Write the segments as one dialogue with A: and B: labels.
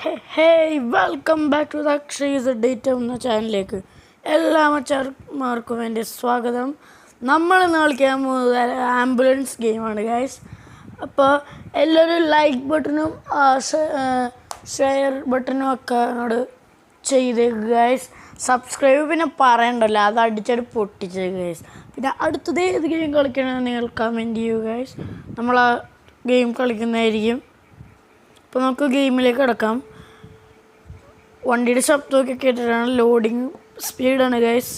A: Hey welcome back to the Akshay's data എന്ന ചാനലിലേക്ക് എല്ലാ മച്ചാർമാർക്കും എൻ്റെ സ്വാഗതം. നമ്മൾ ഇന്ന് കളിക്കാൻ പോകുന്നത് ആംബുലൻസ് ഗെയിമാണ് ഗൈസ്. അപ്പോൾ എല്ലാവരും ലൈക്ക് ബട്ടണും ഷെയർ ബട്ടണും ഒക്കെ അങ്ങോട്ട് ചെയ്തേക്ക് ഗൈസ്. സബ്സ്ക്രൈബ് പിന്നെ പറയണ്ടല്ലോ, അത് അടിച്ചടി പൊട്ടിച്ചേക്ക് ഗൈസ്. പിന്നെ അടുത്തത് ഏത് ഗെയിം കളിക്കണമെന്ന് നിങ്ങൾ കമൻറ്റ് ചെയ്യൂ ഗൈസ്. നമ്മൾ ആ ഗെയിം കളിക്കുന്നതായിരിക്കും. അപ്പോൾ നമുക്ക് ഗെയിമിലേക്ക് കിടക്കാം. വണ്ടിയുടെ ശബ്ദമൊക്കെ കേട്ടിട്ടാണ്, ലോഡിങ് സ്പീഡാണ് ഗൈസ്.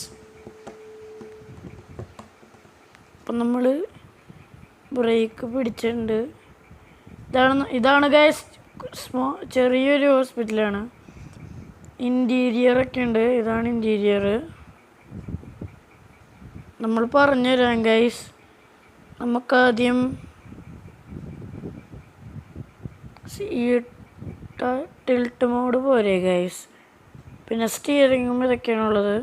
A: അപ്പം നമ്മൾ ബ്രേക്ക് പിടിച്ചിട്ടുണ്ട്. ഇതാണ് ഗൈസ് ചെറിയൊരു ഹോസ്പിറ്റലാണ്. ഇൻറ്റീരിയറൊക്കെ ഉണ്ട്. ഇതാണ് ഇൻറ്റീരിയർ. നമ്മൾ പറഞ്ഞുതരാം ഗൈസ്. നമുക്കാദ്യം ടിൽട്ട് മോഡ് പോരെ ഗൈസ്. പിന്നെ സ്റ്റിയറിങ്ങും ഇതൊക്കെയാണുള്ളത്.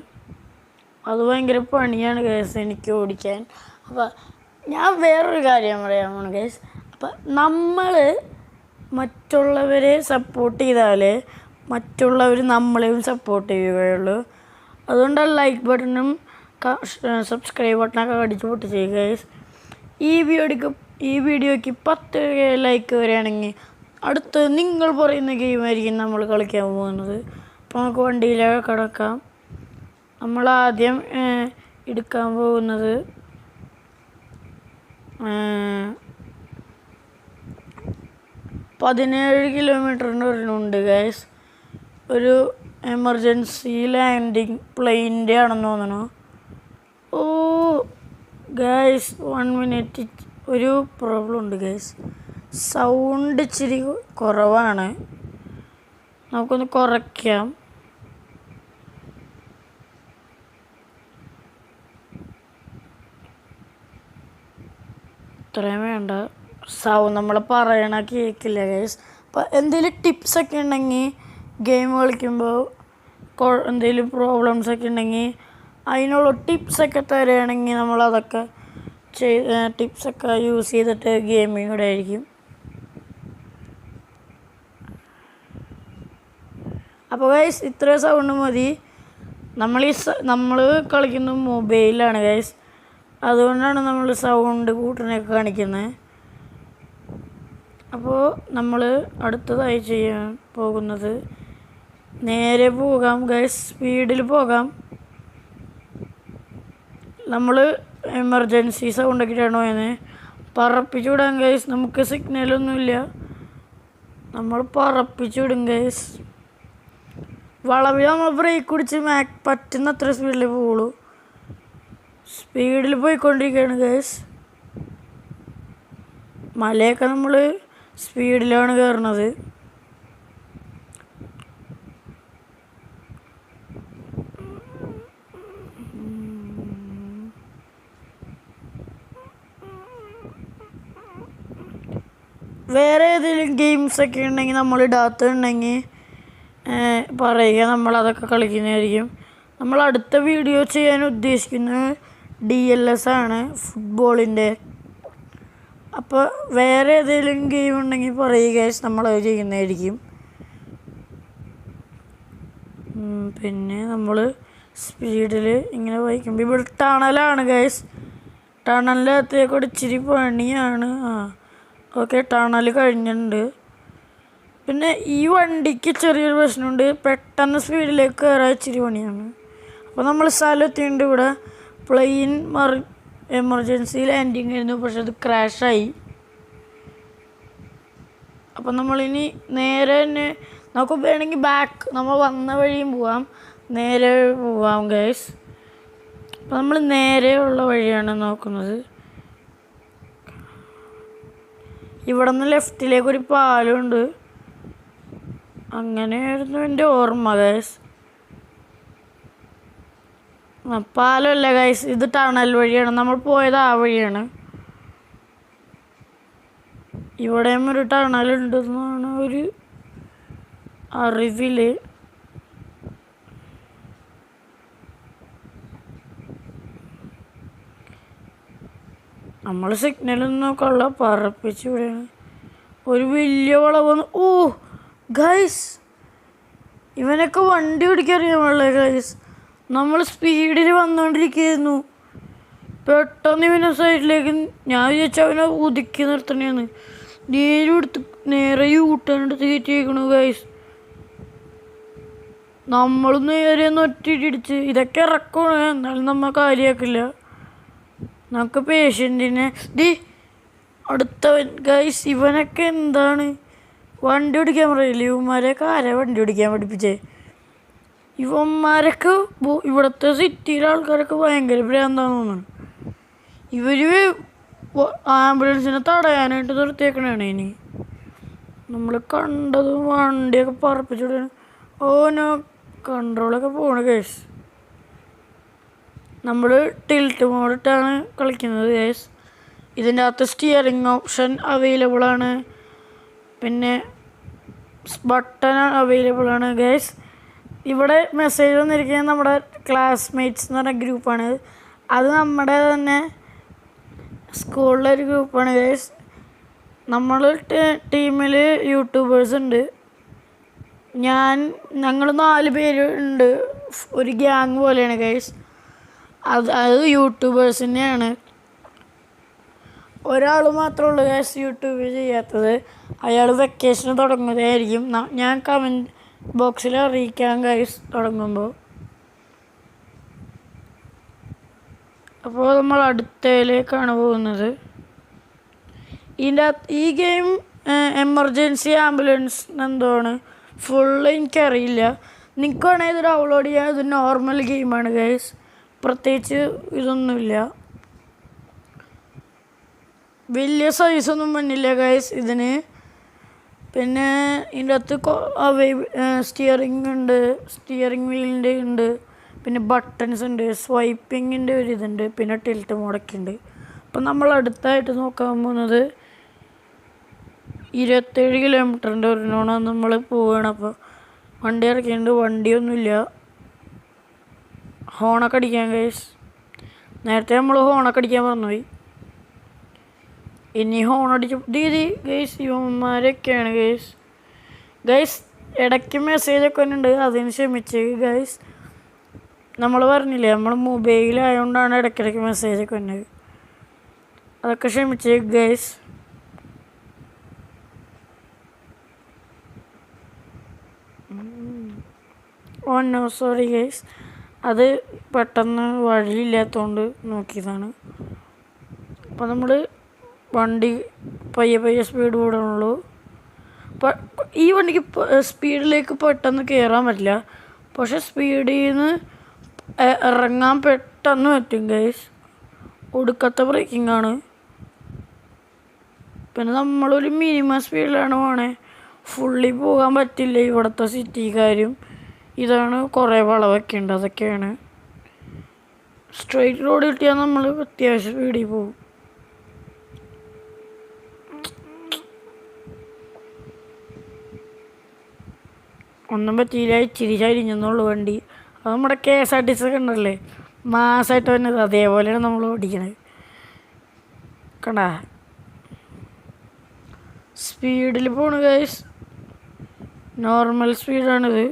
A: അത് ഭയങ്കര പണിയാണ് ഗൈസ് എനിക്ക് ഓടിക്കാൻ. അപ്പോൾ ഞാൻ വേറൊരു കാര്യം പറയാമാണ് ഗൈസ്. അപ്പം നമ്മൾ മറ്റുള്ളവരെ സപ്പോർട്ട് ചെയ്താലേ മറ്റുള്ളവർ നമ്മളെയും സപ്പോർട്ട് ചെയ്യുകയുള്ളൂ. അതുകൊണ്ടാണ് ലൈക്ക് ബട്ടണും സബ്സ്ക്രൈബ് ബട്ടണൊക്കെ അടിച്ച് പൊട്ടിച്ച് ഗൈസ്. ഈ വീഡിയോയ്ക്ക് 10 ലൈക്ക് വരികയാണെങ്കിൽ അടുത്ത് നിങ്ങൾ പറയുന്ന ഗെയിമായിരിക്കും നമ്മൾ കളിക്കാൻ പോകുന്നത്. അപ്പോൾ നമുക്ക് വണ്ടിയിലേക്ക് കിടക്കാം. നമ്മളാദ്യം എടുക്കാൻ പോകുന്നത് 17 കിലോമീറ്ററിൻ്റെ ഒരെണ്ണമുണ്ട് ഗൈസ്. ഒരു എമർജൻസി ലാൻഡിങ് പ്ലെയിനിൻ്റെ ആണെന്ന് തോന്നണു. ഓ ഗൈസ് 1 മിനിറ്റ്, ഒരു പ്രോബ്ലം ഉണ്ട് ഗൈസ്. സൗണ്ട് ഇച്ചിരി കുറവാണ്. നമുക്കൊന്ന് കുറയ്ക്കാം. ഇത്രയും വേണ്ട. സൗണ്ട് നമ്മൾ പറയണ കേൾക്കില്ല ഗൈസ്. അപ്പം എന്തെങ്കിലും ടിപ്സൊക്കെ ഉണ്ടെങ്കിൽ ഗെയിം കളിക്കുമ്പോൾ എന്തെങ്കിലും പ്രോബ്ലംസൊക്കെ ഉണ്ടെങ്കിൽ അതിനുള്ള ടിപ്സൊക്കെ തരികയാണെങ്കിൽ നമ്മളതൊക്കെ ടിപ്സൊക്കെ യൂസ് ചെയ്തിട്ട് ഗെയിമിംഗ് കൂടെ ആയിരിക്കും. അപ്പോൾ ഗൈസ് ഇത്രയും സൗണ്ട് മതി. നമ്മൾ കളിക്കുന്നത് മൊബൈലാണ് ഗൈസ്. അതുകൊണ്ടാണ് നമ്മൾ സൗണ്ട് കൂട്ടണൊക്കെ കാണിക്കുന്നത്. അപ്പോൾ നമ്മൾ അടുത്തതായി ചെയ്യാൻ പോകുന്നത് നേരെ പോകാം ഗൈസ്. സ്പീഡിൽ പോകാം. നമ്മൾ എമർജൻസി സൗണ്ടൊക്കെ ഇടണോ എന്ന് പറപ്പിച്ചു വിടാം ഗൈസ്. നമുക്ക് സിഗ്നലൊന്നുമില്ല, നമ്മൾ പറപ്പിച്ചു വിടും ഗൈസ്. വളവിൽ നമ്മൾ ബ്രേക്ക് പിടിച്ച് പറ്റുന്ന അത്ര സ്പീഡിൽ പോകുള്ളൂ. സ്പീഡിൽ പോയിക്കൊണ്ടിരിക്കുകയാണ് ഗൈസ്. മലയൊക്കെ നമ്മൾ സ്പീഡിലാണ് കയറണത്. വേറെ ഏതെങ്കിലും ഗെയിംസൊക്കെ ഉണ്ടെങ്കിൽ നമ്മൾ ഇടാത്തുണ്ടെങ്കിൽ പറയുക, നമ്മളതൊക്കെ കളിക്കുന്നതായിരിക്കും. നമ്മൾ അടുത്ത വീഡിയോ ചെയ്യാൻ ഉദ്ദേശിക്കുന്നത് DLS ആണ്, ഫുട്ബോളിൻ്റെ. അപ്പോൾ വേറെ ഏതെങ്കിലും ഗെയിം ഉണ്ടെങ്കിൽ പറയുക, നമ്മളത് ചെയ്യുന്നതായിരിക്കും. പിന്നെ നമ്മൾ സ്പീഡിൽ ഇങ്ങനെ വായിക്കുമ്പോൾ ഇവിടെ ടണലാണ് ഗൈസ്. ടണലിനകത്തേക്കൂടെ ഇച്ചിരി പണിയാണ്. ഓക്കെ, ടണൽ കഴിഞ്ഞിട്ടുണ്ട്. പിന്നെ ഈ വണ്ടിക്ക് ചെറിയൊരു പ്രശ്നമുണ്ട്, പെട്ടെന്ന് സ്പീഡിലേക്ക് കയറാൻ ഇച്ചിരി പണിയാണ്. അപ്പോൾ നമ്മൾ സ്ഥലത്തിൻ്റെ ഇവിടെ പ്ലെയിൻ എമർജൻസി ലാൻഡിങ് ആയിരുന്നു, പക്ഷെ അത് ക്രാഷായി. അപ്പം നമ്മളിനി നേരെ തന്നെ നമുക്ക് വേണമെങ്കിൽ നമ്മൾ വന്ന വഴിയും പോവാം, നേരെ പോവാം ഗൈസ്. അപ്പം നമ്മൾ നേരെയുള്ള വഴിയാണ് നോക്കുന്നത്. ഇവിടെ നിന്ന് ലെഫ്റ്റിലേക്ക് ഒരു പാലമുണ്ട്. അങ്ങനെയായിരുന്നു എൻ്റെ ഓർമ്മ ഗൈസ്. പാലമല്ല ഗൈസ്, ഇത് ടണൽ വഴിയാണ്. നമ്മൾ പോയത് ആ വഴിയാണ്. ഇവിടെയും ഒരു ടണലുണ്ടെന്നാണ് ഒരു അറിവിൽ. നമ്മൾ സിഗ്നലൊന്നും പറപ്പിച്ച് വിടുകയാണ്. ഒരു വലിയ വളവ്. ഓ ഗൈസ്, ഇവനൊക്കെ വണ്ടി ഓടിക്കറിയാമുള്ള ഗൈസ്. നമ്മൾ സ്പീഡിൽ വന്നുകൊണ്ടിരിക്കുകയായിരുന്നു. പെട്ടെന്ന് ഇവനെ സൈഡിലേക്ക് ഞാൻ വിചാരിച്ച അവനെ ഒതുക്കി നിർത്തണേന്ന്. നേരെ യൂട്ടേണെടുത്ത് കയറ്റിയേക്കണു ഗൈസ്. നമ്മൾ നേരെ ഒറ്റയിടിച്ച് ഇതൊക്കെ ഇറക്കണം. എന്നാലും നമ്മൾ കാര്യമാക്കില്ല. നമുക്ക് പേഷ്യൻറ്റിനെ അടുത്തവൻ ഗൈസ്. ഇവനൊക്കെ എന്താണ് വണ്ടി ഓടിക്കാൻ പറയില്ല. ഇവന്മാരെയൊക്കെ ആരാ വണ്ടി ഓടിക്കാൻ പഠിപ്പിച്ചേ? ഇവന്മാരൊക്കെ ഇവിടുത്തെ സിറ്റിയിലെ ആൾക്കാരൊക്കെ ഭയങ്കര ഭ്രാന്താന്ന് തോന്നുന്നു. ഇവർ ആംബുലൻസിനെ തടയാനായിട്ട് നിർത്തിയേക്കണാണ്. ഇനി നമ്മൾ കണ്ടതും വണ്ടിയൊക്കെ പറപ്പിച്ചിട്ടാണ്. ഓനോ കൺട്രോളൊക്കെ പോണ കേസ്. നമ്മൾ ടിൽറ്റ് മോഡിട്ടാണ് കളിക്കുന്നത് കേസ്. ഇതിൻ്റെ അകത്ത് സ്റ്റിയറിംഗ് ഓപ്ഷൻ അവൈലബിൾ ആണ്. പിന്നെ ബട്ടൺ അവൈലബിൾ ആണ് ഗൈസ്. ഇവിടെ മെസ്സേജ് വന്നിരിക്കുന്നത് നമ്മുടെ ക്ലാസ്മേറ്റ്സ് എന്ന് പറഞ്ഞ ഗ്രൂപ്പാണ്. അത് നമ്മുടെ തന്നെ സ്കൂളിലൊരു ഗ്രൂപ്പാണ് ഗൈസ്. നമ്മൾ ടീമിൽ യൂട്യൂബേഴ്സ് ഉണ്ട്. ഞങ്ങൾ 4 പേര് ഉണ്ട്. ഒരു ഗ്യാങ് പോലെയാണ് ഗൈസ്. അത് യൂട്യൂബേഴ്സിൻ്റെയാണ്. ഒരാൾ മാത്രമേ ഉള്ളൂ ഗൈസ് യൂട്യൂബ് ചെയ്യാത്തത്. അയാൾ വെക്കേഷന് തുടങ്ങുന്നതായിരിക്കും. ഞാൻ കമൻറ്റ് ബോക്സിൽ അറിയിക്കാം ഗൈസ് തുടങ്ങുമ്പോൾ. അപ്പോൾ നമ്മൾ അടുത്തയിലേക്കാണ് പോകുന്നത്. ഈ ഗെയിം എമർജൻസി ആംബുലൻസ് എന്താണ് ഫുള്ള് എനിക്കറിയില്ല. നിങ്ങൾക്ക് വേണമെങ്കിൽ ഇത് ഡൗൺലോഡ് ചെയ്യാൻ. ഇത് നോർമൽ ഗെയിമാണ് ഗൈസ്. പ്രത്യേകിച്ച് ഇതൊന്നുമില്ല. വലിയ സൈസൊന്നും വന്നില്ല ഗൈസ് ഇതിന്. പിന്നെ ഇതിൻ്റെ അകത്ത് സ്റ്റിയറിംഗ് ഉണ്ട്, സ്റ്റിയറിംഗ് വീലിൻ്റെ ഉണ്ട്, പിന്നെ ബട്ടൺസ് ഉണ്ട്, സ്വൈപ്പിങ്ങിൻ്റെ ഒരു ഇതുണ്ട്, പിന്നെ ടിൽറ്റ് മോഡൊക്കെ ഉണ്ട്. അപ്പം നമ്മൾ അടുത്തായിട്ട് നോക്കാൻ പോകുന്നത് 27 കിലോമീറ്ററിൻ്റെ ഒരെണ്ണമാണ് നമ്മൾ പോവുകയാണ്. അപ്പോൾ വണ്ടി ഇറക്കിയിട്ടുണ്ട്. വണ്ടിയൊന്നുമില്ല. ഹോണൊക്കെ അടിക്കാൻ ഗൈസ്. നേരത്തെ നമ്മൾ ഹോണൊക്കെ അടിക്കാൻ പറഞ്ഞുപോയി. ഇനി ഹോൺ അടിച്ച് ഗൈസ്. ഇവന്മാരൊക്കെയാണ് ഗൈസ്. ഇടയ്ക്ക് മെസ്സേജൊക്കെ ഉണ്ട്. അതിന് ക്ഷമിച്ച് ഗൈസ്. നമ്മൾ പറഞ്ഞില്ലേ നമ്മൾ മൊബൈലായതുകൊണ്ടാണ് ഇടയ്ക്കിടയ്ക്ക് മെസ്സേജൊക്കെ വന്നത്. അതൊക്കെ ക്ഷമിച്ച് guys. Oh no sorry guys. അത് പെട്ടെന്ന് വഴിയില്ലാത്തതുകൊണ്ട് നോക്കിയതാണ്. അപ്പോൾ നമ്മൾ വണ്ടി പയ്യെ സ്പീഡ് കൂടണുള്ളൂ. ഈ വണ്ടിക്ക് സ്പീഡിലേക്ക് പെട്ടെന്ന് കയറാൻ പറ്റില്ല. പക്ഷെ സ്പീഡിൽ നിന്ന് ഇറങ്ങാൻ പെട്ടെന്ന് പറ്റും ഗൈസ്. ഒടുക്കത്തെ ബ്രേക്കിംഗ് ആണ്. പിന്നെ നമ്മളൊരു മിനിമം സ്പീഡിലാണ് പോണേ. ഫുള്ളി പോകാൻ പറ്റില്ല ഇവിടുത്തെ സിറ്റിക്കാരും. ഇതാണ് കുറേ വളവൊക്കെ ഉണ്ട്. അതൊക്കെയാണ്. സ്ട്രെയിറ്റ് റോഡ് കിട്ടിയാൽ നമ്മൾ അത്യാവശ്യം സ്പീഡിൽ പോകും. ഒന്നും പറ്റിയില്ല. ഇച്ചിരി ചരിഞ്ഞെന്നുള്ളൂ വണ്ടി. അത് നമ്മുടെ KSRTC ഒക്കെ ഉണ്ടല്ലേ മാസമായിട്ട് വന്നത്. അതേപോലെയാണ് നമ്മൾ ഓടിക്കണത്. കണ്ടാ സ്പീഡിൽ പോണു ഗൈസ്. നോർമൽ സ്പീഡാണിത്.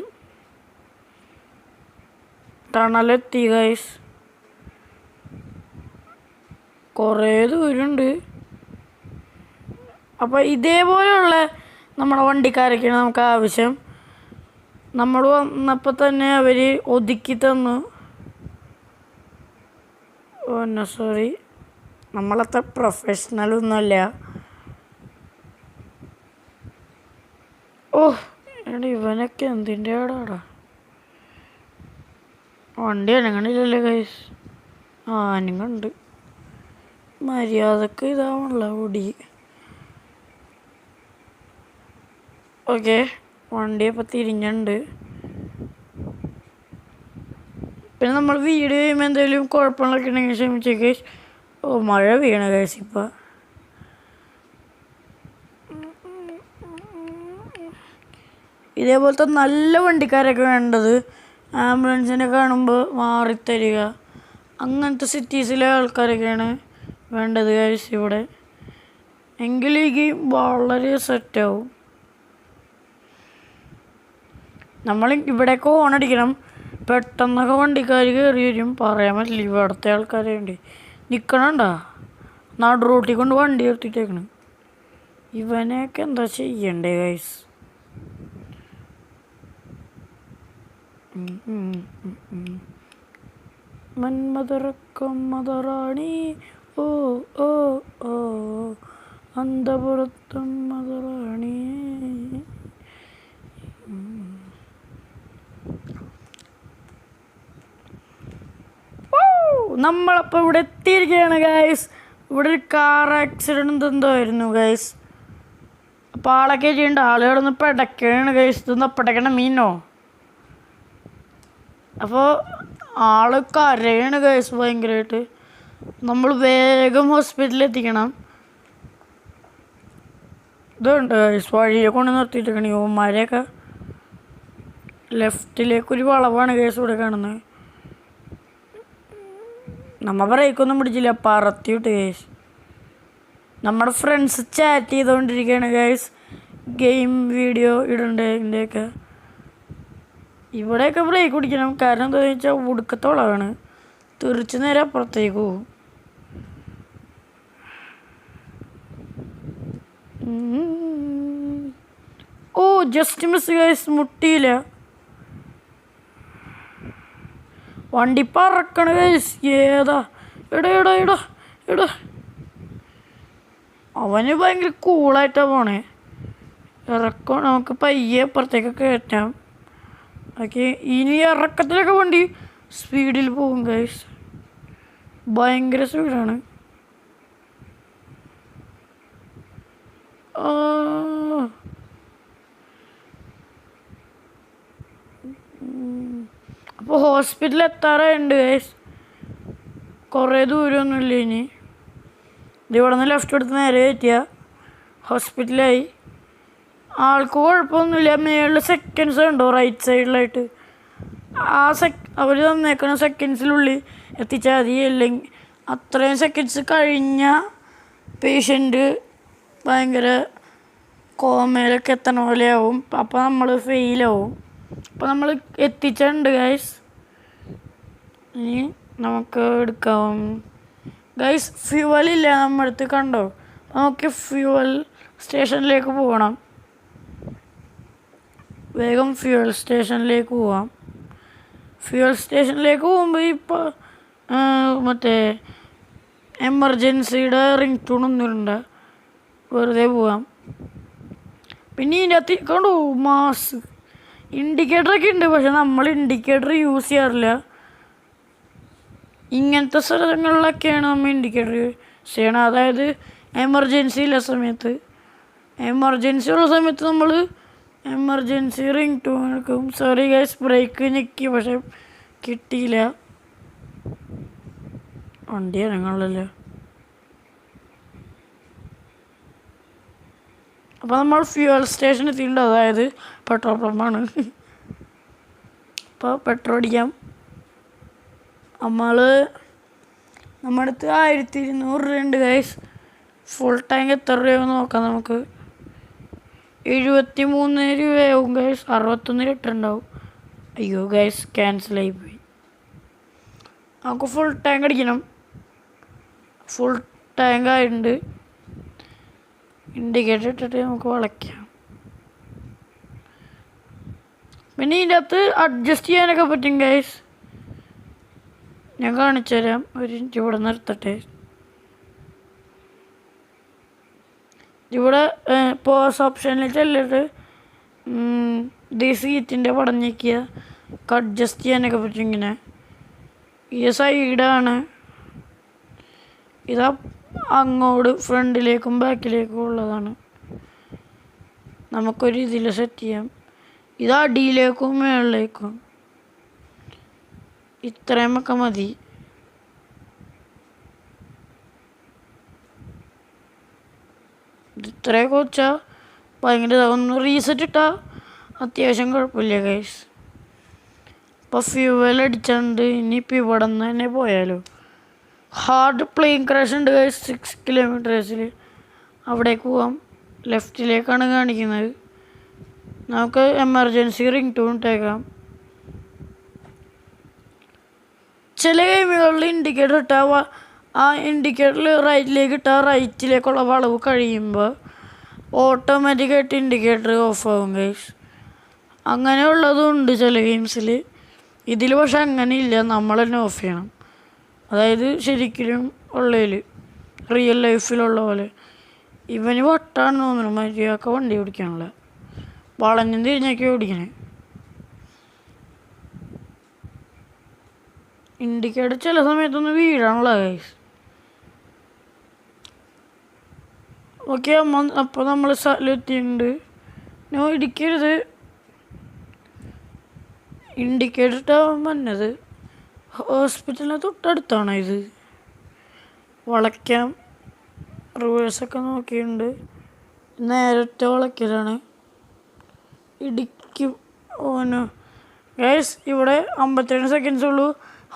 A: ടണലെത്തി ഗൈസ്. കുറേ ദൂരമുണ്ട്. അപ്പോൾ ഇതേപോലെയുള്ള നമ്മുടെ വണ്ടിക്കാരൊക്കെയാണ് നമുക്ക് ആവശ്യം. നമ്മൾ വന്നപ്പോൾ തന്നെ അവർ ഒതുക്കി തന്നു. ഓ നോ സോറി. നമ്മളത്ര പ്രൊഫഷണലൊന്നുമല്ല. ഓ എടാ ഇവനൊക്കെ എന്തിൻ്റെ ആടാടാ. വണ്ടി അനങ്ങണില്ലല്ലേ ഗൈസ്. അനങ്ങുണ്ട്. മര്യാദക്ക് ഇതാവണല്ല ഓടി. ഓക്കെ വണ്ടിയപ്പോൾ തിരിഞ്ഞുണ്ട്. പിന്നെ നമ്മൾ വീഡിയോ ചെയ്യുമ്പോൾ എന്തെങ്കിലും കുഴപ്പങ്ങളൊക്കെ ഉണ്ടെങ്കിൽ ക്ഷമിച്ച് ഗൈസ്. ഓ മഴ വീണ ഗൈസ്. ഇപ്പം ഇതേപോലത്തെ നല്ല വണ്ടിക്കാരൊക്കെ വേണ്ടത്. ആംബുലൻസിനെ കാണുമ്പോൾ മാറിത്തരിക. അങ്ങനത്തെ സിറ്റീസിലെ ആൾക്കാരൊക്കെയാണ് വേണ്ടത് ഗൈസ് ഇവിടെ. എങ്കിൽ ഈ ഗെയിം വളരെ സെറ്റാവും. നമ്മൾ ഇവിടേക്ക് ഓണടിക്കണം. പെട്ടെന്നൊക്കെ വണ്ടിക്കാർ കയറി വരും, പറയാൻ പറ്റില്ല. ഇവിടുത്തെ ആൾക്കാരെ ഉണ്ട് നിൽക്കണണ്ടാ നാട് റോട്ടിൽ കൊണ്ട് വണ്ടി നിർത്തിയിട്ടേക്കണ്. ഇവനെയൊക്കെ എന്താ ചെയ്യണ്ടേ ഗൈസ്? മന്മദറക്കം മദറാണി ഓ ഓ ഓ അന്തപുരത്തം മദറാണി. നമ്മളപ്പോൾ ഇവിടെ എത്തിയിരിക്കുകയാണ് ഗൈസ്. ഇവിടെ ഒരു കാർ ആക്സിഡൻറ്റ് എന്തോ ആയിരുന്നു ഗൈസ്. അപ്പോൾ ആളൊക്കെ ചെയ്യേണ്ട ആളുകളൊന്ന് പിടയ്ക്കുകയാണ് ഗൈസ്. ഇതൊന്ന് പിടയ്ക്കണ മീനോ? അപ്പോൾ ആള് കരയാണ് ഗൈസ് ഭയങ്കരമായിട്ട്. നമ്മൾ വേഗം ഹോസ്പിറ്റലിൽ എത്തിക്കണം. ഇതുണ്ട് ഗൈസ് വഴിയെ കൊണ്ട് നിർത്തിയിട്ടേക്കണ യുവന്മാരെയൊക്കെ. ലെഫ്റ്റിലേക്കൊരു വളവാണ് ഗൈസ് ഇവിടെ കാണുന്നത്. നമ്മ ബ്രേക്കൊന്നും പിടിച്ചില്ല, പറത്തിയിട്ട് ഗൈസ്. നമ്മുടെ ഫ്രണ്ട്സ് ചാറ്റ് ചെയ്തുകൊണ്ടിരിക്കുകയാണ് ഗൈസ്, ഗെയിം വീഡിയോ ഇടണ്ടേ ഇതിൻ്റെയൊക്കെ. ഇവിടെയൊക്കെ ബ്രേക്ക് പിടിക്കണം, കാരണം എന്താണെന്ന് വെച്ചാൽ ഉടുക്കത്തോളാണ്, തെറിച്ച് നേരെ അപ്പുറത്തേക്ക് പോകും. ഓ ജസ്റ്റ് മിസ് ഗൈസ്, മുട്ടിയില്ല. വണ്ടി പറക്കണ ഗൈസ്. ഏതാ എടാ എടാ എടാ എടാ, അവന് ഭയങ്കര കൂളായിട്ടാണ് പോണേ. ഇറക്കം നമുക്ക് പയ്യെ അപ്പുറത്തേക്ക് കയറ്റാം. ഓക്കെ, ഇനി ഇറക്കത്തിലൊക്കെ വണ്ടി സ്പീഡിൽ പോകും ഗൈസ്, ഭയങ്കര സ്പീഡാണ്. അപ്പോൾ ഹോസ്പിറ്റലിൽ എത്താറായിട്ടുണ്ട് ഗൈസ്. കുറേ ദൂരമൊന്നുമില്ല ഇനി. ഇവിടെ നിന്ന് ലെഫ്റ്റ് എടുത്ത് നേരെ കയറ്റിയ ഹോസ്പിറ്റലായി. ആൾക്ക് കുഴപ്പമൊന്നുമില്ല. മേളിൽ സെക്കൻഡ്സ് ഉണ്ടോ റൈറ്റ് സൈഡിലായിട്ട്, ആ അവർ തന്നേക്കണ സെക്കൻഡ്സിനുള്ളിൽ എത്തിച്ചാൽ മതി. അല്ലെങ്കിൽ അത്രയും സെക്കൻഡ്സ് കഴിഞ്ഞ പേഷ്യൻ്റ് ഭയങ്കര കോമയിലൊക്കെ എത്തണ പോലെ ആവും. അപ്പോൾ നമ്മൾ ഫെയിലാവും. അപ്പോൾ നമ്മൾ എത്തിച്ചിട്ടുണ്ട് ഗൈസ്. ഇനി നമുക്ക് എടുക്കാം ഗൈസ്. ഫ്യൂവലില്ല നമ്മുടെ അടുത്ത്, കണ്ടോ? നമുക്ക് ഫ്യൂവൽ സ്റ്റേഷനിലേക്ക് പോകണം. വേഗം ഫ്യൂവൽ സ്റ്റേഷനിലേക്ക് പോവാം. ഫ്യൂവൽ സ്റ്റേഷനിലേക്ക് പോകുമ്പോൾ ഇപ്പോൾ മറ്റേ എമർജൻസിയുടെ റിംഗ് ടൂണൊന്നുമില്ല, വെറുതെ പോവാം. പിന്നെ ഇതിൻ്റെ അകത്ത് കണ്ടോ മാസ് ഇൻഡിക്കേറ്ററൊക്കെ ഉണ്ട്, പക്ഷെ നമ്മൾ ഇൻഡിക്കേറ്റർ യൂസ് ചെയ്യാറില്ല. ഇങ്ങനത്തെ സ്ഥലങ്ങളിലൊക്കെയാണ് നമ്മൾ ഇൻഡിക്കേറ്റർ യൂസ് ചെയ്യണം. അതായത് എമർജൻസി ഇല്ല സമയത്ത്. എമർജൻസി ഉള്ള സമയത്ത് നമ്മൾ എമർജൻസി റിംഗ് ടൂൺ എടുക്കും. സോറി ഗൈസ്, ബ്രേക്ക് ഞെക്കി പക്ഷെ കിട്ടിയില്ല. വണ്ടി ഇറങ്ങാണല്ലോ. അപ്പോൾ നമ്മൾ ഫ്യൂവൽ സ്റ്റേഷനിൽ എത്തിയിട്ടുണ്ട്, അതായത് പെട്രോൾ പമ്പാണ്. അപ്പോൾ പെട്രോൾ അടിക്കാം. നമ്മുടെ അടുത്ത് 1200 രൂപയുണ്ട് ഗൈസ്. ഫുൾ ടാങ്ക് എത്ര രൂപയാണെന്ന് നോക്കാം നമുക്ക്. 73 രൂപയാവും ഗൈസ്. 61 ലിറ്റർ ഉണ്ടാവും. അയ്യോ ഗൈസ്, ക്യാൻസലായി പോയി. നമുക്ക് ഫുൾ ടാങ്ക് അടിക്കണം. ഫുൾ ടാങ്ക് ആയിട്ടുണ്ട്. ഇൻഡിക്കേറ്റർ ഇട്ടിട്ട് നമുക്ക് വളയ്ക്കാം. പിന്നെ ഇതിൻ്റെ അകത്ത് അഡ്ജസ്റ്റ് ചെയ്യാനൊക്കെ പറ്റും ഗൈസ്. ഞാൻ കാണിച്ചു തരാം, ഒരു മിനിറ്റ് ഇവിടെ നിർത്തട്ടെ. ഇവിടെ പോസ് ഓപ്ഷനിൽ ചെല്ലിട്ട് ഈ സീറ്റിൻ്റെ പടം ഞെക്കിയ അഡ്ജസ്റ്റ് ചെയ്യാനൊക്കെ പറ്റും. ഇങ്ങനെ ഈ സൈഡാണ്, ഇതാ അങ്ങോട്ട് ഫ്രണ്ടിലേക്കും ബാക്കിലേക്കും ഉള്ളതാണ്. നമുക്കൊരു ഇതിൽ സെറ്റ് ചെയ്യാം. ഇത് അടിയിലേക്കും മുകളിലേക്കും, ഇത്രയുമൊക്കെ മതി. ഇത്രയൊക്കെ വെച്ചാൽ ഭയങ്കര ഒന്ന് റീസെറ്റ് ഇട്ടാൽ അത്യാവശ്യം കുഴപ്പമില്ല ഗൈസ്. ഇപ്പോൾ ഫ്യൂവൽ അടിച്ചുണ്ട്. ഇനിയിപ്പോൾ ഇവിടെ നിന്ന് തന്നെ പോയാലോ. ഹാർഡ് പ്ലെയിൻ ക്രാഷ് ഉണ്ട് ഗൈസ് 6 കിലോമീറ്റേഴ്സിൽ. അവിടേക്ക് പോവാം. ലെഫ്റ്റിലേക്കാണ് കാണിക്കുന്നത്. നമുക്ക് എമർജൻസി റിംഗ് ടൂൺ ഇട്ടേക്കാം. ചില ഗെയിമുകളിൽ ഇൻഡിക്കേറ്റർ ഇട്ടാൽ ആ ഇൻഡിക്കേറ്ററിൽ റൈറ്റിലേക്ക് ഇട്ടാൽ റൈറ്റിലേക്കുള്ള വളവ് കഴിയുമ്പോൾ ഓട്ടോമാറ്റിക്കായിട്ട് ഇൻഡിക്കേറ്റർ ഓഫ് ആകും ഗൈസ്. അങ്ങനെയുള്ളതുണ്ട് ചില ഗെയിംസിൽ. ഇതിൽ പക്ഷെ അങ്ങനെയില്ല, നമ്മൾ തന്നെ ഓഫ് ചെയ്യണം. അതായത് ശരിക്കും ഉള്ളതിൽ റിയൽ ലൈഫിലുള്ള പോലെ. ഇവന് വട്ടാണെന്ന് തോന്നുന്നു, മര്യാദക്ക് വണ്ടി ഓടിക്കാനുള്ള വളഞ്ഞും തിരിഞ്ഞൊക്കെ ഓടിക്കണേ. ഇൻഡിക്കേറ്റർ ചില സമയത്തൊന്ന് വീഴാനുള്ള ഗൈസ്. ഓക്കെ അപ്പോൾ നമ്മൾ സ്ഥലമെത്തിയിട്ടുണ്ട്. നോ ഇടിക്കരുത്. ഇൻഡിക്കേറ്റർ ഇട്ടാവാൻ പറഞ്ഞത് ഹോസ്പിറ്റലിന് തൊട്ടടുത്താണോ ഇത്? വളയ്ക്കാം. റിവേഴ്സൊക്കെ നോക്കിയിട്ടുണ്ട്. നേരത്തെ വളയ്ക്കലാണ്. ഇടിക്കും. ഓനോ ഗൈസ്, ഇവിടെ 52 സെക്കൻഡ്സ് ഉള്ളൂ.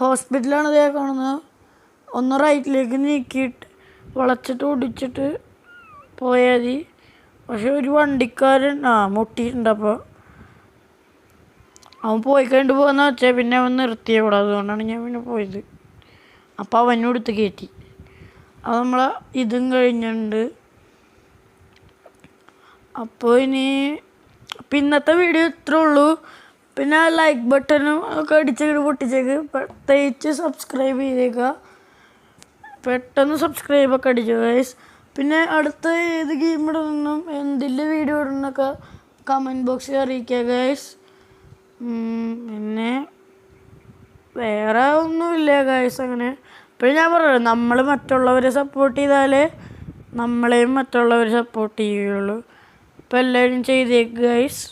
A: ഹോസ്പിറ്റലാണ് ഇതേ കാണുന്നത്. ഒന്ന് റൈറ്റിലേക്ക് നീക്കിയിട്ട് വളച്ചിട്ട് ഓടിച്ചിട്ട് പോയാൽ മതി. പക്ഷെ ഒരു വണ്ടിക്കാരൻ മുട്ടിയിട്ടുണ്ട്. അപ്പോൾ അവൻ പോയി കഴിഞ്ഞിട്ട് പോകുന്ന വെച്ചാൽ പിന്നെ അവൻ നിർത്തിയ കൂടെ. അതുകൊണ്ടാണ് ഞാൻ പിന്നെ പോയത്. അപ്പോൾ അവനോടുത്ത് കയറ്റി. അത് നമ്മളെ ഇതും കഴിഞ്ഞിട്ടുണ്ട്. അപ്പോൾ ഇന്നത്തെ വീഡിയോ ഇത്രേ ഉള്ളൂ. പിന്നെ ലൈക്ക് ബട്ടണും ഒക്കെ അടിച്ചേക്ക് പൊട്ടിച്ചേക്ക്. പ്രത്യേകിച്ച് സബ്സ്ക്രൈബ് ചെയ്തേക്കുക. പെട്ടെന്ന് സബ്സ്ക്രൈബൊക്കെ അടിച്ചു ഗൈസ്. പിന്നെ അടുത്ത ഏത് ഗെയിം ഇടണം, എന്തിൻ്റെ വീഡിയോ ഇടണമെന്നൊക്കെ കമൻറ്റ് ബോക്സിൽ അറിയിക്കുക ഗൈസ്. പിന്നെ വേറെ ഒന്നുമില്ല ഗൈസ് അങ്ങനെ. പിന്നെ ഞാൻ പറയാം, നമ്മൾ മറ്റുള്ളവരെ സപ്പോർട്ട് ചെയ്താലേ നമ്മളെയും മറ്റുള്ളവർ സപ്പോർട്ട് ചെയ്യുകയുള്ളൂ. അപ്പോൾ എല്ലാവരും ചെയ്തേക്ക് ഗൈസ്.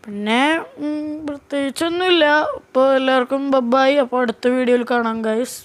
A: പിന്നെ പ്രത്യേകിച്ചൊന്നുമില്ല. അപ്പോൾ എല്ലാവർക്കും ബൈ. അപ്പോൾ അടുത്ത വീഡിയോയിൽ കാണാം ഗൈസ്.